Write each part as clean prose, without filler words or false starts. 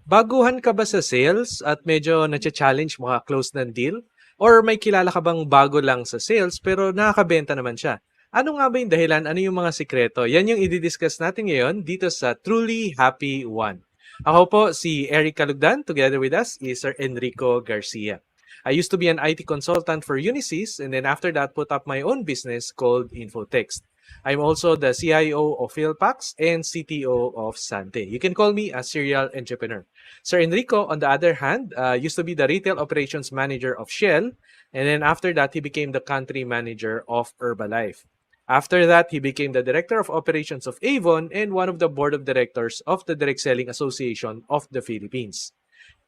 Baguhan ka ba sa sales at medyo nacha-challenge maka-close ng deal? Or may kilala ka bang bago lang sa sales pero nakakabenta naman siya? Ano nga ba yung dahilan? Ano yung mga sikreto? Yan yung i-discuss natin ngayon dito sa Truly Happy One. Ako po si Eric Calugdan. Together with us is Sir Enrico Garcia. I used to be an IT consultant for Unisys and then after that put up my own business called Infotext. I'm also the CIO of Philpax and CTO of Sante. You can call me a serial entrepreneur. Sir Enrico, on the other hand, used to be the retail operations manager of Shell, and then after that, he became the country manager of Herbalife. After that, he became the director of operations of Avon and one of the board of directors of the Direct Selling Association of the Philippines.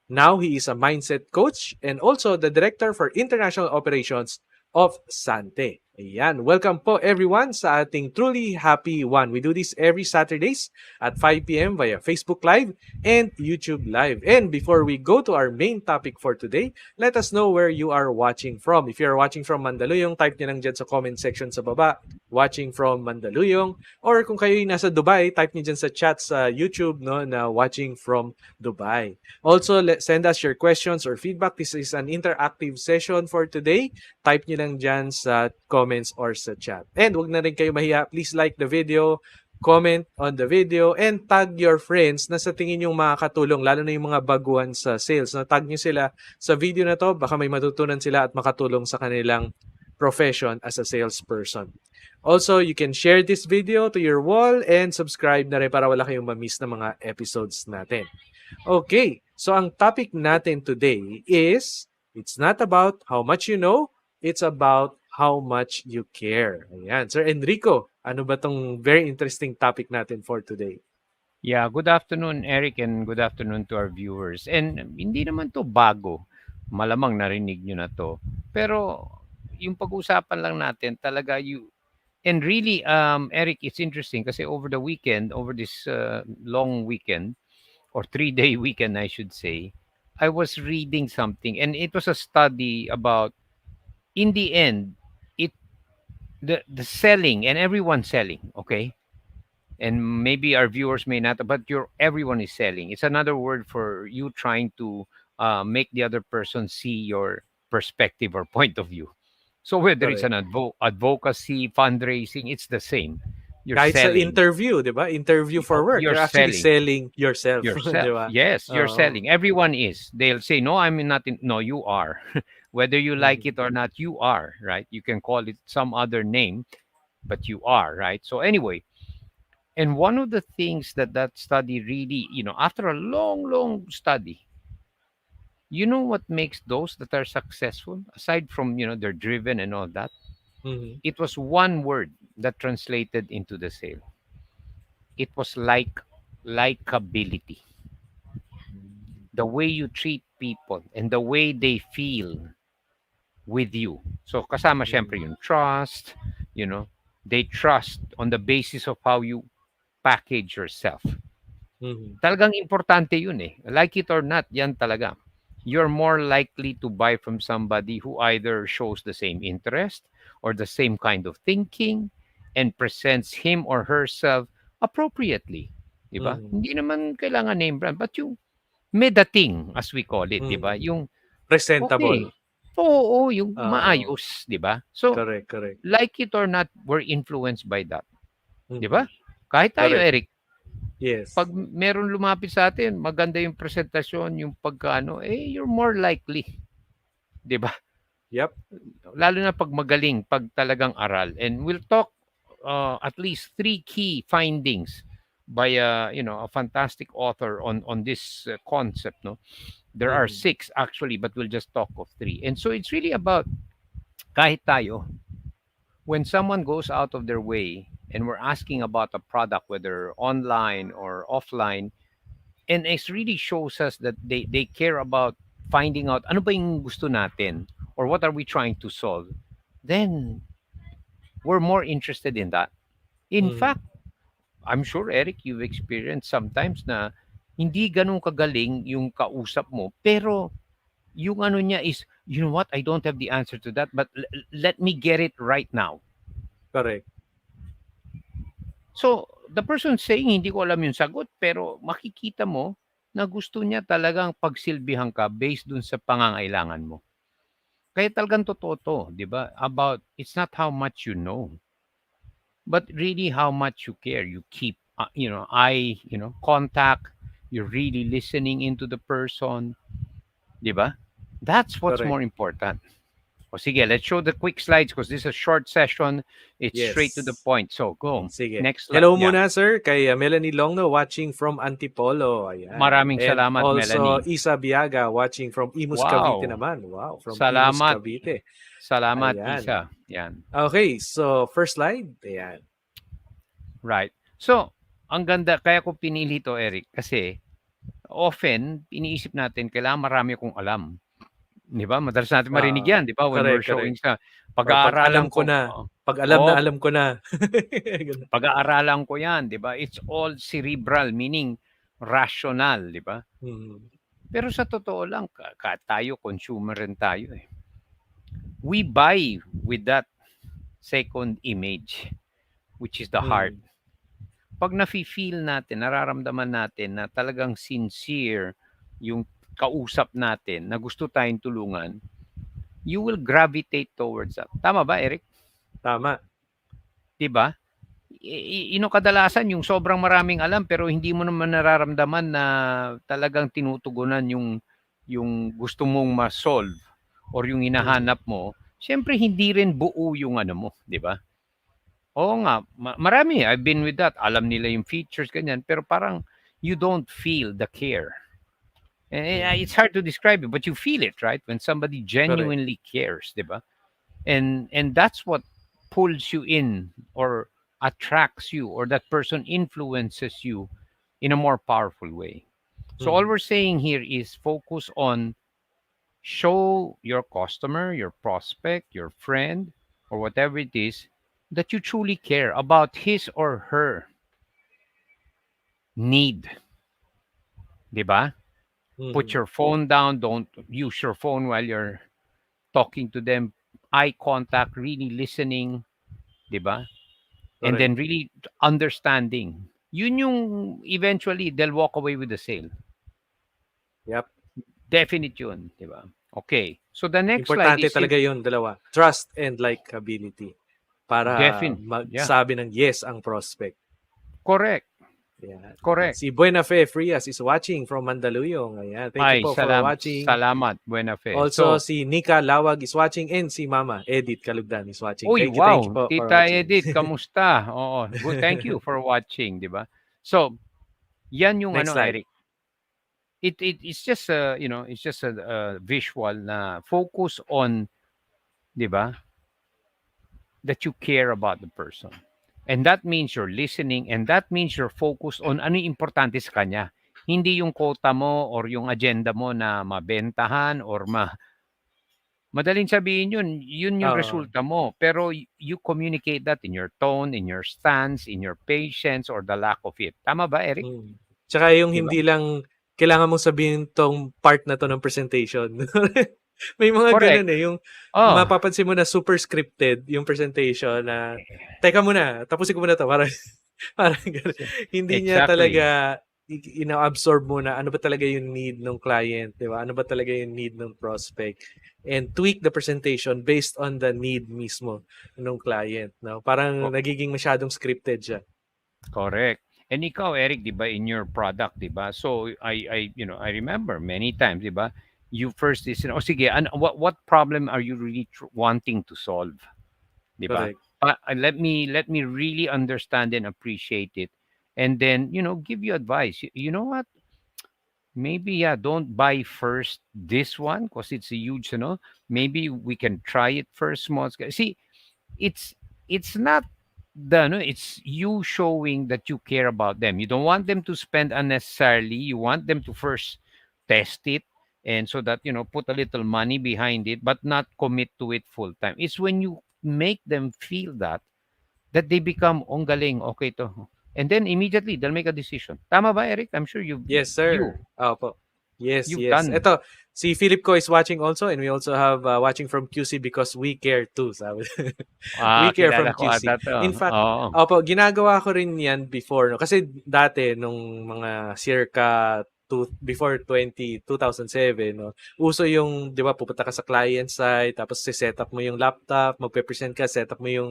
Now he is a mindset coach and also the director for international operations of Sante. Ayan. Welcome po everyone sa ating Truly Happy One. We do this every Saturdays at 5 p.m. via Facebook Live and YouTube Live. And before we go to our main topic for today, let us know where you are watching from. If you are watching from Mandaluyong, type nyo lang dyan sa comment section sa baba, watching from Mandaluyong. Or kung kayo nasa Dubai, type nyo dyan sa chat sa YouTube no, na watching from Dubai. Also, send us your questions or feedback. This is an interactive session for today. Type nyo lang dyan sa comments or sa chat. And wag na rin kayo mahiya. Please like the video, comment on the video, and tag your friends na sa tingin yung makakatulong, lalo na yung mga baguhan sa sales. Na tag nyo sila sa video na to, baka may matutunan sila at makatulong sa kanilang profession as a salesperson. Also, you can share this video to your wall and subscribe na rin para wala kayong ma-miss na mga episodes natin. Okay, so ang topic natin today is, it's not about how much you know, it's about how much you care. Ayan. Sir Enrico, ano ba tong very interesting topic natin for today? Yeah, good afternoon, Eric, and good afternoon to our viewers. And hindi naman to bago. Malamang narinig nyo na to. Pero yung pag-usapan lang natin talaga and really Eric, it's interesting kasi over the weekend, over this long weekend or 3-day weekend I should say, I was reading something and it was a study about in the end it the selling and everyone's selling, okay? And maybe our viewers may not, but everyone is selling. It's another word for you trying to make the other person see your perspective or point of view. So whether it's Correct. an advocacy, fundraising, it's the same. You're Kahit sa selling. interview, di ba? Interview for work. You're You're actually selling selling yourself, di yourself. ba? Yes, you're Oo. selling. Everyone is. They'll say, "No, I'm not." No, you are. Whether you like Mhm. it or not, you are. Right. You can call it some other name, but you are. Right. So anyway, and one of the things that study really, after a long, long study, what makes those that are successful, aside from, they're driven and all that, Mhm. it was one word that translated into the sale. It was likability. The way you treat people and the way they feel with you. So kasama syempre Mhm. yung trust, you know, they trust on the basis of how you package yourself. Mhm. Talagang importante yun eh. Like it or not, yan talaga. You're more likely to buy from somebody who either shows the same interest or the same kind of thinking and presents him or herself appropriately. Diba? Mhm. Hindi naman kailangan name brand, but yung may dating, as we call it, diba? Mhm. Yung, Presentable. okay, oo, yung Oo. maayos, diba? So, Correct, correct. like it or not, we're influenced by that. Mhm. Diba? Kahit tayo, Correct. Eric, pag Yes. meron lumapit sa atin, maganda yung presentasyon, yung pagkaano, you're more likely, 'di ba? Yep. Lalo na pag magaling, pag talagang aral. And we'll talk at least three key findings by a fantastic author on this concept, no? There are Mhm. six actually, but we'll just talk of three. And so it's really about kahit tayo, when someone goes out of their way and we're asking about a product, whether online or offline, and it really shows us that they care about finding out ano ba yung gusto natin or what are we trying to solve, then we're more interested in that. In Mhm. fact, I'm sure, Eric, you've experienced sometimes na hindi ganun kagaling yung kausap mo, pero yung ano niya is, you know what, I don't have the answer to that, but let me get it right now. Correct. So, the person saying, hindi ko alam yung sagot, pero makikita mo, na gusto niya talagang pagsilbihan ka based dun sa pangangailangan mo. Kaya talagang totoo 'to, 'di ba? About it's not how much you know, but really how much you care. You keep, contact. You're really listening into the person, 'di ba? That's what's Correct. more important. O sige, let's show the quick slides because this is a short session. It's straight to the Yes. point. So go. Sige. Next slide. Hello Yeah. muna, sir, kay Melanie Longno watching from Antipolo. Ayan. Maraming And salamat, also, Melanie. Isa Biaga watching from Imus, Cavite Wow. naman. Wow, from Imus, Salamat. Cavite. Salamat, Ayan. Isa. Yan. Okay, so first slide. Ayan. Right. So, ang ganda, kaya ko pinili to, Eric, kasi often, iniisip natin, kailangan marami akong alam. Di ba? Madalas natin marinig yan, di ba? When we're Correct, showing correct. sa Or pag alam pag-aaralan ko ko, na. Pag oh, alam ko na. Ganun. pag-aaralan ko yan, di ba? It's all cerebral, meaning rational, di ba? Hmm. Pero sa totoo lang, tayo, consumer rin tayo eh. We buy with that second image, which is the heart. Hmm. Pag nafi-feel natin, nararamdaman natin na talagang sincere yung kausap natin na gusto tayong tulungan, you will gravitate towards that. Tama ba, Eric? Tama. 'Di ba? Kadalasan yung sobrang maraming alam pero hindi mo naman nararamdaman na talagang tinutugunan yung gusto mong ma-solve or yung Hmm. hinahanap mo. Siyempre hindi rin buo yung ano mo, 'di ba? Oo nga, marami. I've been with that. Alam nila yung features, ganyan. Pero parang you don't feel the care. It's Hmm. hard to describe it, but you feel it, right? When somebody Correct. genuinely cares, di ba? And that's what pulls you in or attracts you or that person influences you in a more powerful way. So all Hmm. we're saying here is focus on show your customer, your prospect, your friend, or whatever it is that you truly care about his or her need. 'Di ba? Put Hmm. your phone down, don't use your phone while you're talking to them. Eye contact, really listening, 'di ba? And Correct. then really understanding. Yun yung eventually they'll walk away with the sale. Yep. Definite yun, 'di ba? Okay. So the next slide Importante is talaga yung dalawa. Trust and likability. Para definite. Yeah. magsabi ng yes ang prospect. Correct. Ayan. Correct. Si Buena Fe Frias is watching from Mandaluyong. Ayan. Thank you Ay, po for watching. salamat, buena fe. Also, So, si Nika Lawag is watching and si Mama Edith Kalugdan is watching. uy, Thank you wow, po for Tita watching. Edith, kamusta? Oo, good, thank you for watching, 'di ba? So, yan yung Next ano, slide. Eric. It's just a, it's just a visual na focus on, 'di ba? That you care about the person. And that means you're listening and that means you're focused on ano yung importante sa kanya. Hindi yung quota mo or yung agenda mo na mabentahan or madaling sabihin yun yung Oo. resulta mo. Pero you communicate that in your tone, in your stance, in your patience, or the lack of it. Tama ba, Eric? Mm. Tsaka yung Di ba? hindi lang kailangan mong sabihin tong part na 'to ng presentation. May mga Correct. gano'n, eh, yung Oh, mapapansin mo na super scripted yung presentation na, "Teka muna, tapusin ko muna 'to." Parang parang gano'n. Hindi niya exactly. talaga ina-absorb muna ano ba talaga yung need ng client, 'di ba? Ano ba talaga yung need ng prospect, and tweak the presentation based on the need mismo nung client, 'no? Parang Co- nagiging masyadong scripted siya. Correct. And ikaw, Eric, 'di ba, in your product, 'di ba? So I remember many times, 'di ba? You first listen, oh sige, what problem are you really wanting to solve, 'di ba? Correct. Let me really understand and appreciate it. And then, give you advice. You know what? Maybe yeah, don't buy first this one because it's a huge, maybe we can try it first small scale. See, it's it's not the no, it's you showing that you care about them. You don't want them to spend unnecessarily. You want them to first test it and so that put a little money behind it but not commit to it full time. It's when you make them feel that they become ong galing, okay to. And then immediately they'll make a decision. Tama ba, Eric? I'm sure Yes, you sir. Opo. Yes, you've yes. done. Eto, si Philip ko is watching also, and we also have watching from QC because we care too, sabi. We care Kilala from ko ata QC. 'to. In fact, Oo. opo, ginagawa ko rin 'yan before, no. Kasi dati nung mga circa before 2007, no, uso yung, di ba, pupunta ka sa client side, tapos set up mo yung laptop, magpe-present ka, set up mo yung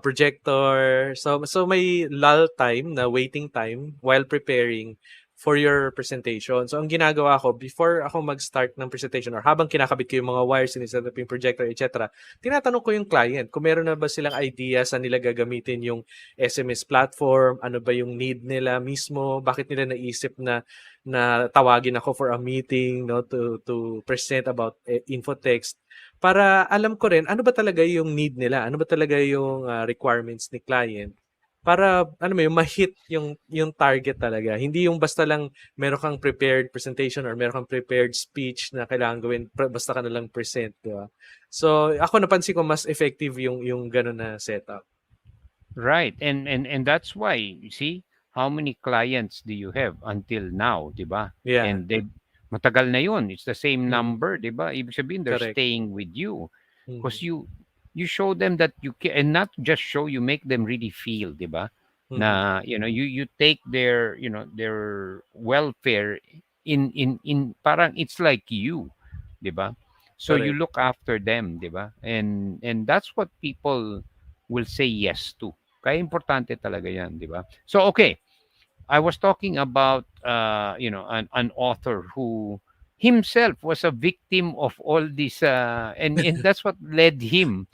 projector. So may lull time, na waiting time while preparing for your presentation. So ang ginagawa ko, before ako mag-start ng presentation or habang kinakabit ko yung mga wires, siniset up yung projector, etc., tinatanong ko yung client kung meron na ba silang idea sa nila gagamitin yung SMS platform, ano ba yung need nila mismo, bakit nila naisip na tawagin ako for a meeting, no, to present about infotext, para alam ko rin ano ba talaga yung need nila, ano ba talaga yung requirements ni client, para ano mo yung ma-hit yung target talaga. Hindi yung basta lang meron kang prepared presentation or meron kang prepared speech na kailangan gawin, basta ka na lang present, di ba? So ako napansin ko mas effective yung gano'n na setup. Right. And that's why you see how many clients do you have until now, 'di ba? Yeah. And they matagal na 'yun. It's the same Mm, number, 'di ba? Ibig sabihin they're correct. staying with you Mm, because you show them that you can, and not just show, you make them really feel, 'di ba? mm, Na you take their, their welfare in parang it's like you, 'di ba? So you correct. look after them, 'di ba? And that's what people will say yes to. Kaya importante talaga 'yan, 'di ba? So okay, I was talking about an author who himself was a victim of all this, and that's what led him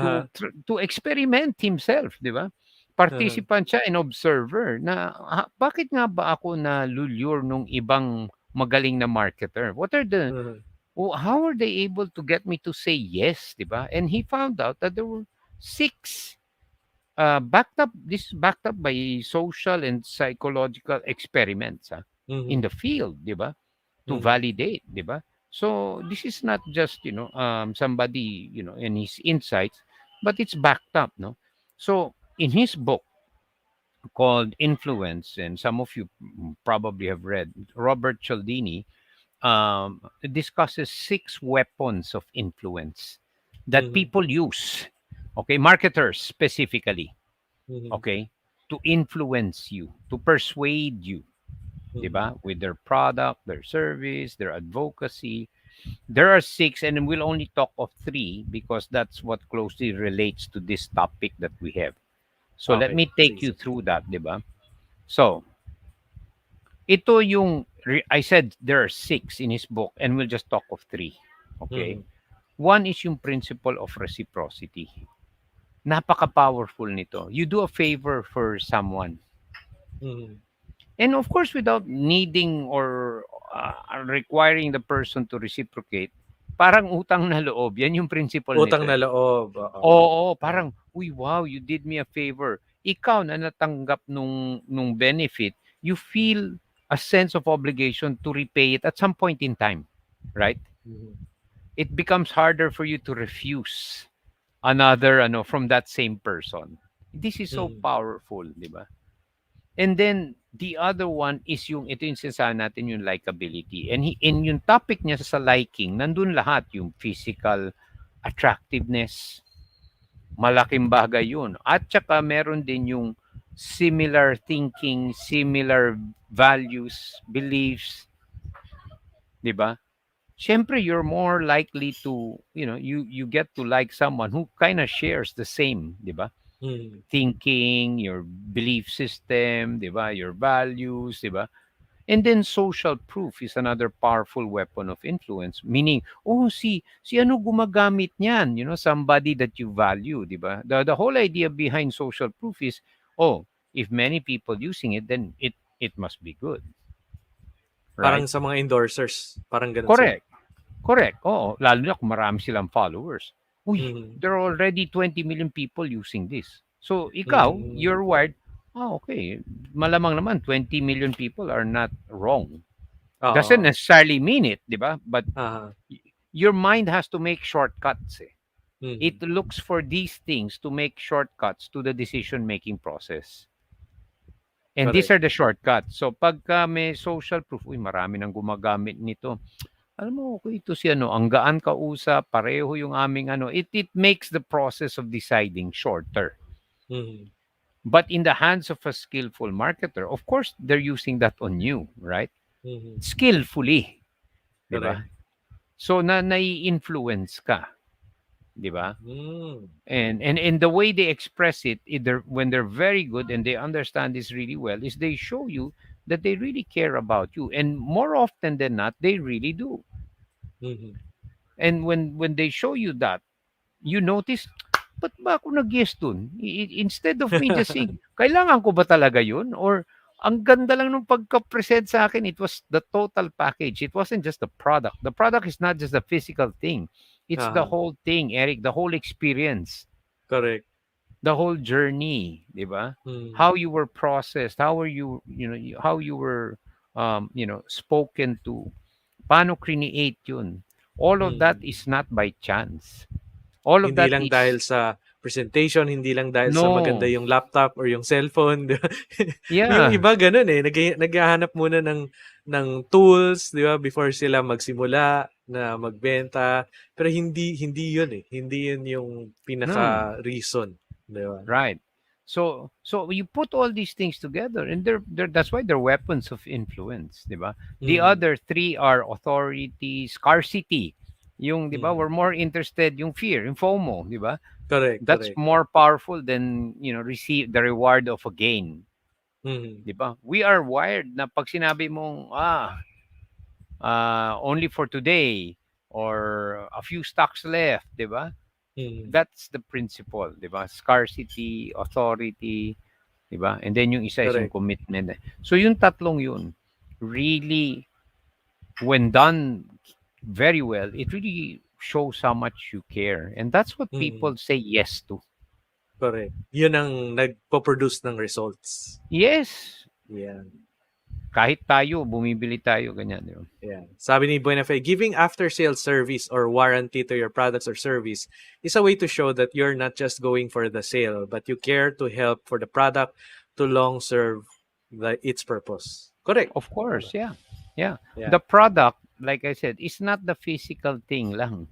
to Aha, to experiment himself, 'di ba? aha, Participant siya and observer na bakit nga ba ako na lulure nung ibang magaling na marketer? What are the aha, how are they able to get me to say yes, 'di ba? And he found out that there were six backed up by social and psychological experiments in mhm, the field, di ba? To mhm, validate, di ba? So this is not just somebody in his insights, but it's backed up, no? So in his book called Influence, and some of you probably have read, Robert Cialdini discusses six weapons of influence that mhm, people use. Okay, marketers specifically, mhm, okay, to influence you, to persuade you, mhm. diba? With their product, their service, their advocacy. There are six, and we'll only talk of three because that's what closely relates to this topic that we have. So let Okay, me take you sige. through that, diba? So, ito yung, I said there are six in his book, and we'll just talk of three. Okay? Mhm, One is yung principle of reciprocity. Napaka-powerful nito. You do a favor for someone, mhm. and of course, without needing or requiring the person to reciprocate, parang utang na loob. Yan yung principle Utang nito na eh. loob, oo. Oo, Ah, parang, uy, wow, you did me a favor. Ikaw na natanggap nung benefit, you feel a sense of obligation to repay it at some point in time, right? mhm, It becomes harder for you to refuse another from that same person. This is so mhm, powerful, di ba? And then the other one is ito yung sinasabi natin, yung likability. And yung topic niya sa liking, nandun lahat, yung physical attractiveness, malaking bagay yun. At saka meron din yung similar thinking, similar values, beliefs, di ba? Siyempre, you're more likely to, you get to like someone who kind of shares the same, di ba? mhm, Thinking, your belief system, di ba? Your values, di ba? And then social proof is another powerful weapon of influence. Meaning, oh, si ano gumagamit niyan, somebody that you value, di ba? The whole idea behind social proof is, oh, if many people using it, then it must be good, parang right? sa mga endorsers, parang gano'n sila. Correct. Correct. Oo, lalo na kung marami silang followers. Uy, Mhm, there are already 20 million people using this. So ikaw, hmm, you're wired, okay, malamang naman 20 million people are not wrong. Doesn't oo, necessarily mean it, di ba? But aha, your mind has to make shortcuts. Eh. mhm, It looks for these things to make shortcuts to the decision-making process. And these correct. are the shortcuts. So pagka may social proof, uy, marami nang gumagamit nito. Alam mo, okay, ito si ang gaan kausap, pareho yung aming it makes the process of deciding shorter. Mhm, But in the hands of a skillful marketer, of course, they're using that on you, right? Mhm. skillfully, 'di Correct. ba? So nai-influence ka, 'di ba? Hmm. And the way they express it, either when they're very good and they understand this really well, is they show you that they really care about you, and more often than not, they really do. Mhm. And when they show you that, you notice, ba't ba ako nag-yes dun? Instead of me just saying, kailangan ko ba talaga yun? Or ang ganda lang nung pagka-present sa akin, it was the total package. It wasn't just the product. The product is not just the physical thing. It's the Uh-huh. whole thing, Eric, the whole experience, Correct. the whole journey, di ba? Mm. How you were processed, how were you, how you were, spoken to, paano create yun. All of that Mm. is not by chance. All of Hindi that lang dahil is, sa presentation, hindi lang dahil sa maganda no, yung laptop or yung cellphone, 'di ba? Yung yeah, iba gano'n, eh, naghahanap muna ng tools, 'di ba, before sila magsimula na magbenta. Pero hindi hindi 'yun, eh, hindi 'yun yung no, pinaka-reason, 'di ba? right. So you put all these things together, and they're that's why they're weapons of influence, di ba? The Mm. other three are authority, scarcity. Yung, di ba, we're Mhm. more interested, yung fear, yung FOMO, di ba? Correct, That's correct. more powerful than, receive the reward of a gain, Mhm. di ba? We are wired na pag sinabi mong, only for today, or a few stocks left, di ba? Mhm. That's the principle, 'di ba? Scarcity, authority, 'di ba? And then yung isa is yung Correct. commitment. So yung tatlong yun, really, when done very well, it really shows how much you care. And that's what Mm. people say yes to. Correct. 'Yun ang nagpo-produce ng results. Yes. Yeah. Kahit tayo, bumibili tayo, ganyan, 'di ba? Yeah. Sabi ni Buenafe, giving after-sales service or warranty to your products or service is a way to show that you're not just going for the sale, but you care to help for the product to long serve its purpose. Correct. Of course, Tama. yeah. Yeah. Yeah. The product, like I said, is not the physical thing lang.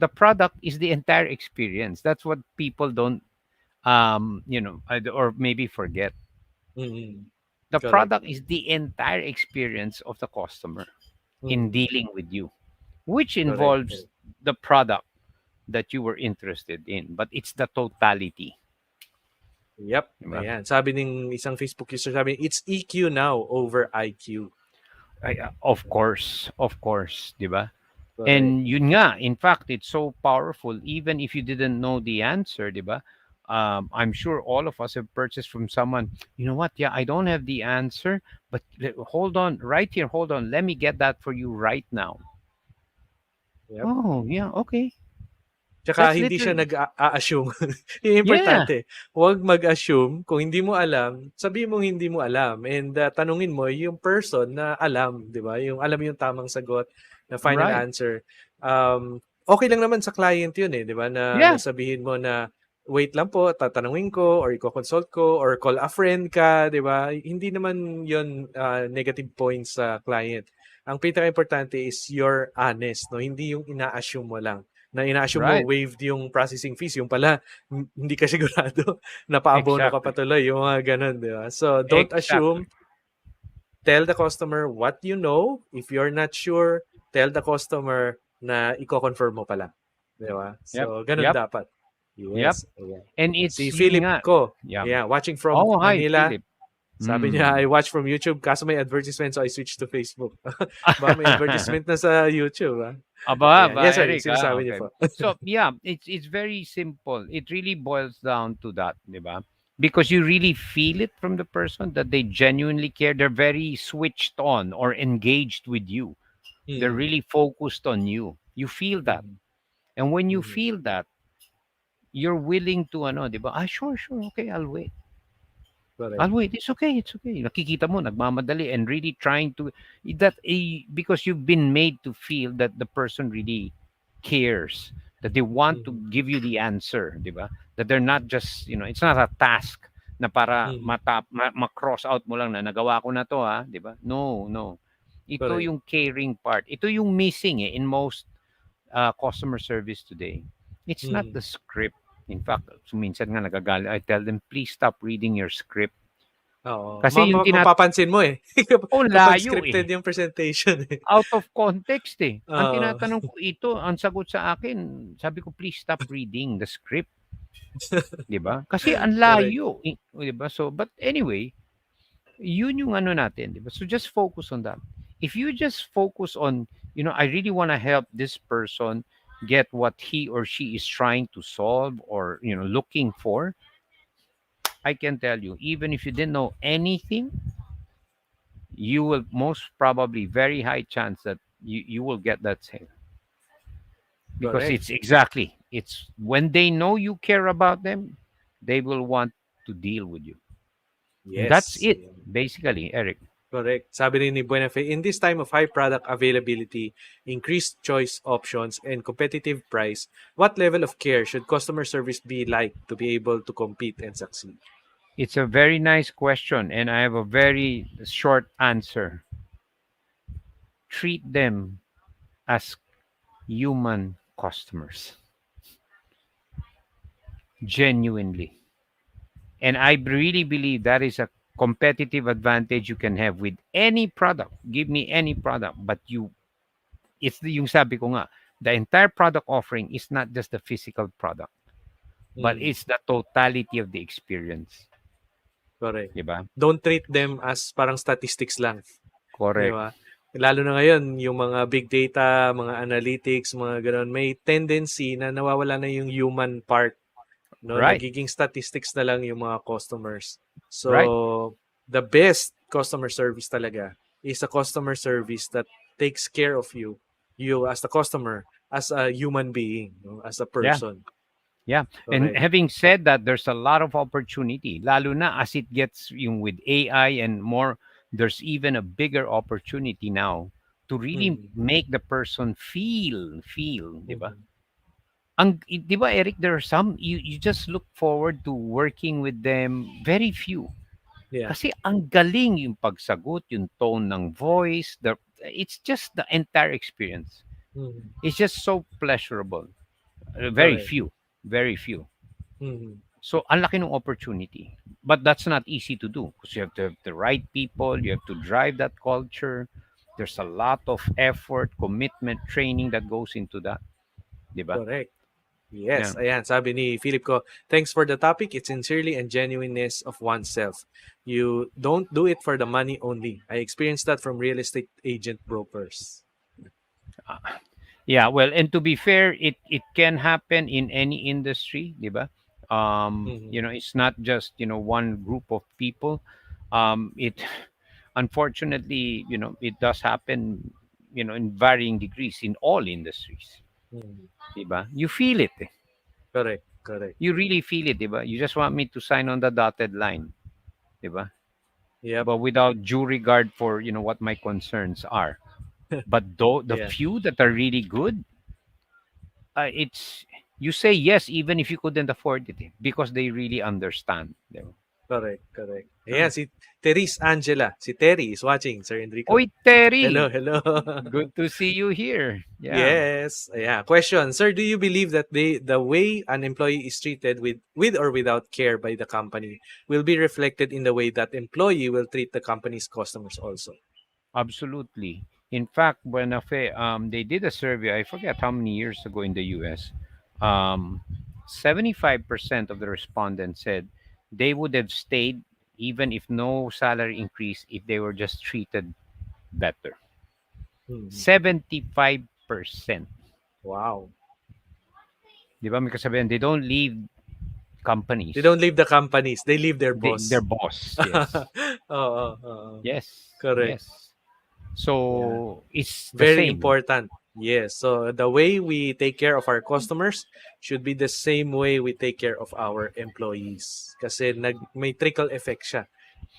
The product is the entire experience. That's what people don't, or maybe forget. Mm-hmm. The Correct. product is the entire experience of the customer in Mm-hmm. dealing with you, which Correct. involves Correct. the product that you were interested in, but it's the totality. Yep. Diba? Ayan. Sabi ng isang Facebook user, sabi, it's EQ now over IQ. Of course, diba? Correct. And yun nga, in fact, it's so powerful. Even if you didn't know the answer, diba? I'm sure all of us have purchased from someone. You know what? Yeah, I don't have the answer, but hold on, right here. Hold on, let me get that for you right now. Yep. Oh, yeah, okay. Tsaka That's hindi siya literally, nag-a-assume. Yung yeah, importante, huwag mag-assume. Kung hindi mo alam, sabihin mong hindi mo alam. And tanungin mo yung person na alam, di ba? Yung alam yung tamang sagot, na final right. answer. Okay lang naman sa client yun eh, di ba? Na Yeah, nasabihin mo na, wait lang po, tatanungin ko, or i-consult ko, or call a friend ka, di ba? Hindi naman yun negative points sa client. Ang pinaka-importante is you're honest, no? Hindi yung ina-assume mo lang na ina-assume mo right. waived yung processing fees, yung pala hindi ka sigurado, napaabono ka pa Exactly. tuloy, yung mga ganun, di ba? So, don't Exactly. assume, tell the customer what you know. If you're not sure, tell the customer na i-confirm mo pala. Di ba? Yep. So, ganun Yep. dapat. Yep. Yes. Ayan. And Si it's yun Philip nga. ko, Yeah. yeah, watching from Oh, hi, Manila, Philip. sabi niya, Hmm. I watch from YouTube kaso may advertisement so I switched to Facebook. Ba, may advertisement na sa YouTube, ha? Aba, Ayan. Yes, sir. Eric, Sinasabi niyo okay. po. So, yeah, it's very simple. It really boils down to that, di ba? Because you really feel it from the person that they genuinely care. They're very switched on or engaged with you. They're Mm. really focused on you. You feel that. Mhm. And when you Mhm. feel that, you're willing to, di ba? Sure, sure, okay, I'll wait. Correct. I'll wait. It's okay. It's okay. Nakikita mo, nagmamadali and really trying to that because you've been made to feel that the person really cares, that they want to Mhm. give you the answer, di ba? That they're not just, it's not a task na para Mhm. ma-cross out mo lang na nagawa ko na to, ha, di ba? No, no. Ito Correct. yung caring part. Ito yung missing in most customer service today. It's not Mhm. the script. In fact, minsan nga nagagalit. I tell them, please stop reading your script. Oo, Kasi yung mapapansin mo, eh, oh, kapag layo, scripted eh. yung presentation, eh. Out of context, eh. Ang Oo. tinatanong ko ito, ang sagot sa akin, sabi ko, "Please stop reading the script." 'Di ba? Kasi ang Correct. layo, 'di ba? So, but anyway, yun yung ano natin, 'di ba? So just focus on that. If you just focus on, I really want to help this person get what he or she is trying to solve or, looking for, I can tell you, even if you didn't know anything, you will most probably very high chance that you will get that sale because Correct. it's when they know you care about them, they will want to deal with you. And that's Yes, it, ayan. basically, Eric. Correct. Sabi rin ni Buenafe, in this time of high product availability, increased choice options, and competitive price, what level of care should customer service be like to be able to compete and succeed? It's a very nice question, and I have a very short answer. Treat them as human customers, genuinely. And I really believe that is a competitive advantage you can have with any product. Give me any product, but yung sabi ko nga, the entire product offering is not just the physical product, but Mm, it's the totality of the experience. correct. Diba? Don't treat them as parang statistics lang, 'di Correct. ba? Lalo na ngayon, yung mga big data, mga analytics, mga gano'n, may tendency na nawawala na yung human part. No, Right. nagiging statistics na lang yung mga customers. Right. So, the best customer service talaga is a customer service that takes care of you as the customer, as a human being, no? As a Yeah. person. Yeah. And Correct. having said that, there's a lot of opportunity. Lalo na as it gets yung with AI and more, there's even a bigger opportunity now to really Mhm. make the person feel, di ba? Mhm. 'Di ba, Eric, there are some you just look forward to working with them, very few. Yeah. Kasi ang galing yung pagsagot, yung tone ng voice, it's just the entire experience. Mhm. It's just so pleasurable. Very Correct. few, very few. Mhm. So, ang laki ng opportunity. But that's not easy to do because you have to have the right people, you have to drive that culture. There's a lot of effort, commitment, training that goes into that, 'di ba? Correct. Yeah, Yes, ayan, sabi ni Philip ko, thanks for the topic. It's sincerely and genuineness of oneself. You don't do it for the money only. I experienced that from real estate agent brokers. yeah. Well, and to be fair, it can happen in any industry, 'di ba? Mhm. It's not just one group of people. It unfortunately, it does happen, in varying degrees in all industries, Mhm. 'di ba? You feel it. Correct, correct. You really feel it, 'di ba? You just want me to sign on the dotted line, 'di ba? Yep. But without due regard for, what my concerns are. But though the Yeah, few that are really good, it's you say yes even if you couldn't afford it, because they really understand, 'di ba? correct, correct. Ayan, Ah. si Therese Angela. Si Terry is watching, Sir Enrico. Oy, Terry! Hello, hello. Good to see you here. Yeah. Yes. Ayan. Question, sir, do you believe that the way an employee is treated with or without care by the company will be reflected in the way that employee will treat the company's customers also? Absolutely. In fact, when they did a survey, I forget how many years ago in the US, 75% of the respondents said they would have stayed even if no salary increase if they were just treated better. Mhm. 75%. Wow. Di ba? May kasabihan, they don't leave They don't companies. leave the companies, they leave their Their boss. boss, yes. Oo, oo. Yes, Correct. yes. Yeah. So, it's the Very same. important. Yes. So the way we take care of our customers should be the same way we take care of our employees. Kasi may trickle effect siya,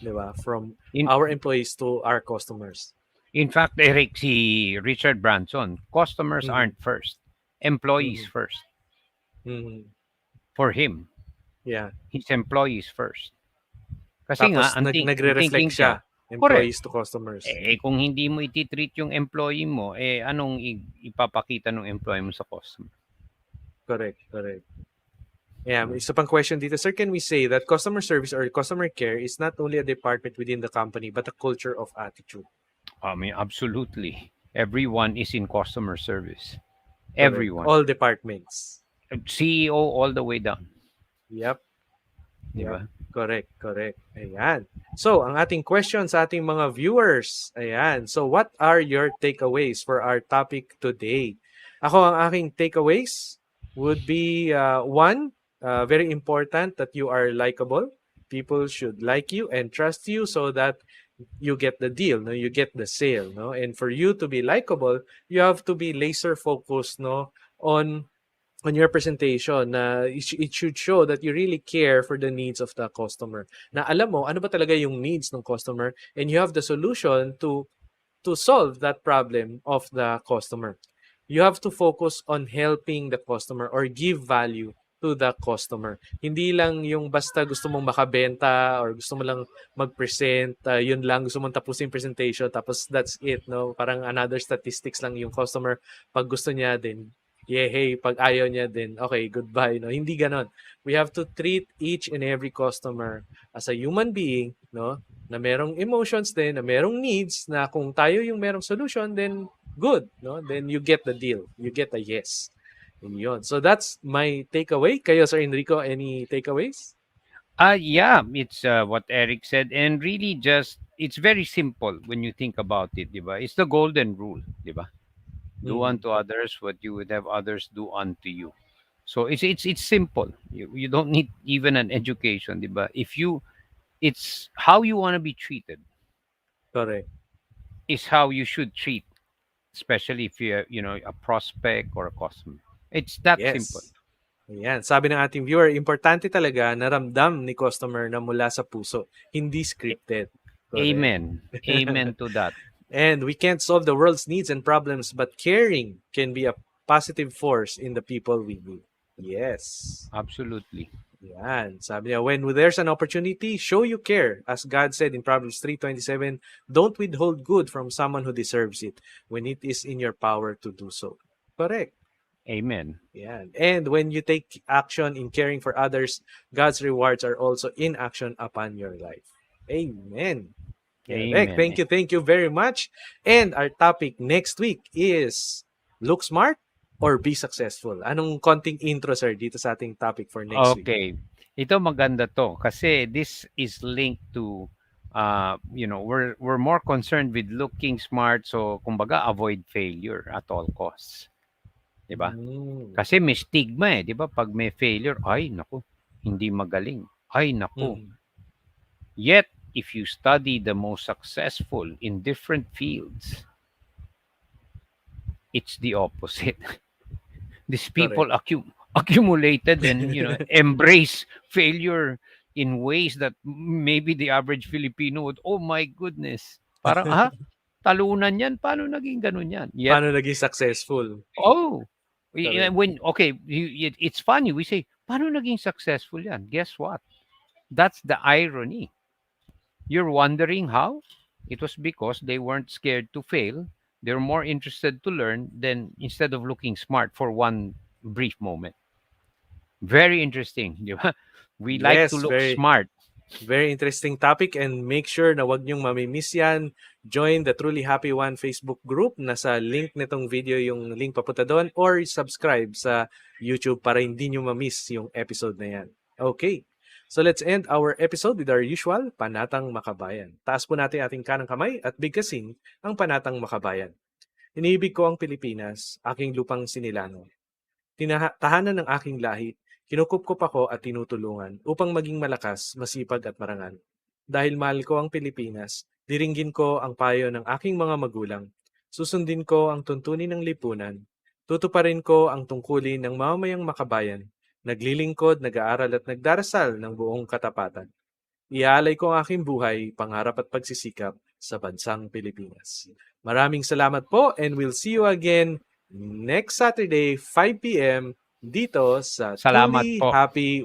'di ba? From In our employees to our customers. In fact, Eric, si Richard Branson, customers Mhm. aren't first, employees Mhm. first. Mhm. For him, Yeah. his employees first. Kasi Tapos nga, ang nagre-reflect thinking siya, niya, correct. employees to customers. Kung hindi mo ititreat yung employee mo, anong ipapakita ng employee mo sa customer? Correct, correct. Yeah, isa pang question dito, sir, can we say that customer service or customer care is not only a department within the company, but a culture of attitude? I mean, absolutely. Everyone is in customer service. Correct. Everyone. All departments. CEO all the way down. Yep. Di Yep. ba? Correct, correct. Ayan. So, ang ating question sa ating mga viewers. Ayan. So, what are your takeaways for our topic today? Ako, ang aking takeaways would be one, very important that you are likable. People should like you and trust you so that you get the deal, no? You get the sale, no? And for you to be likable, you have to be laser focused, no, on your presentation na it should show that you really care for the needs of the customer. Na alam mo ano ba talaga yung needs ng customer and you have the solution to solve that problem of the customer. You have to focus on helping the customer or give value to the customer. Hindi lang yung basta gusto mong makabenta or gusto mo lang mag-present, yun lang gusto mong tapusin yung presentation tapos that's it, no? Parang another statistics lang yung customer. Pag gusto niya din, yeah, hey, pag ayaw niya din, okay, goodbye, no? Hindi ganon. We have to treat each and every customer as a human being, no? Na merong emotions din, na merong needs, na kung tayo yung merong solution, then good, no? Then you get the deal. You get a yes. Yun. So that's my takeaway. Kayo, Sir Enrico, any takeaways? Yeah, it's what Eric said, and really just it's very simple when you think about it, diba? It's the golden rule, diba? Do Mm, unto others what you would have others do unto you. So it's simple. You don't need even an education, diba? If you it's how you want to be treated correct. is how you should treat, especially if you're a prospect or a customer. It's that simple. Yes. Ayan. Sabi ng ating viewer, importante talaga na ramdam ni customer na mula sa puso, hindi scripted. Correct. Amen. Amen to that. And we can't solve the world's needs and problems, but caring can be a positive force in the people we meet. Yes. Absolutely. Yan. Sabi niya, when there's an opportunity, show you care. As God said in Proverbs 3:27, don't withhold good from someone who deserves it when it is in your power to do so. Correct. Amen. Yan. And when you take action in caring for others, God's rewards are also in action upon your life. Amen. Correct. Amen. Thank you very much. And our topic next week is look smart or be successful. Anong konting intro, sir, dito sa ating topic for next week? Okay. Ito maganda to kasi this is linked to we're more concerned with looking smart, so kumbaga avoid failure at all costs. 'Di ba? Mm. Kasi may stigma 'di ba? Pag may failure, ay naku, hindi magaling. Ay naku. Mm. Yet if you study the most successful in different fields, it's the opposite. These people accumulated and embrace failure in ways that maybe the average Filipino would, oh my goodness, parang talunan yan, paano naging ganun yan? Yet, Paano naging successful? oh, Correct. it's funny, we say, paano naging successful yan? Guess what? That's the irony. You're wondering how? It was because they weren't scared to fail. They're more interested to learn than instead of looking smart for one brief moment. Very interesting, di ba? We like to Yes, look very smart. very interesting topic and make sure na wag niyong mamimiss yan. Join the Truly Happy One Facebook group. Nasa link nitong video yung link papunta doon or subscribe sa YouTube para hindi niyo mamiss yung episode na yan. Okay. So let's end our episode with our usual Panatang Makabayan. Taas po natin ating kanang kamay at bigkasin ang Panatang Makabayan. Iniibig ko ang Pilipinas, aking lupang sinilano. Tahanan ng aking lahi, kinukupkop ako at tinutulungan upang maging malakas, masipag at marangal. Dahil mahal ko ang Pilipinas, diringgin ko ang payo ng aking mga magulang. Susundin ko ang tuntunin ng lipunan. Tutuparin ko ang tungkulin ng mamamayang makabayan. Naglilingkod, nag-aaral at nagdarasal ng buong katapatan. Iaalay ko ang aking buhay, pangarap at pagsisikap sa bansang Pilipinas. Maraming salamat po and we'll see you again next Saturday, 5 p.m. dito sa Salamat Truly po. Happy